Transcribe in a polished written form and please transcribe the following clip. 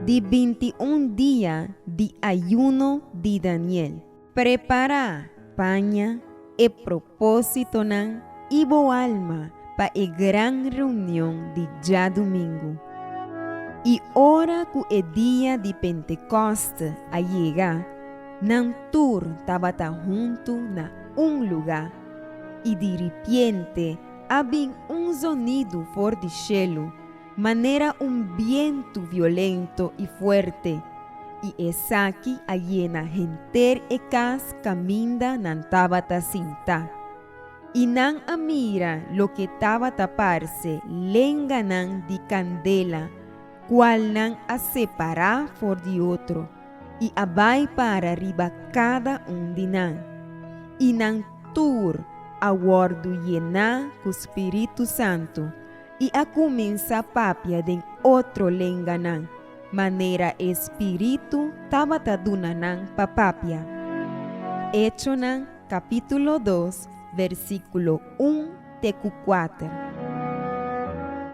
de 21 días de ayuno de Daniel. Prepara paña e propósito nan e boa alma para a gran reunião de já domingo. E hora que o dia de Pentecoste a chegar, nan tur estava junto na lugar, e de repente havia sonido fora do cielo, maneira viento violento e forte, e essa aqui a llena gente e cas caminda nan tabata sinta. E nan a mira lo que estava taparse lenga nan de candela, qual nan a separar for de outro, e abai para arriba cada de nan. E nan tur a guardo llena com o Espírito Santo, e a começa a papia de outro lenga nan, maneira Espírito tava taduna nan pa papia. Hecho nan capítulo 2, versículo 1 até 4.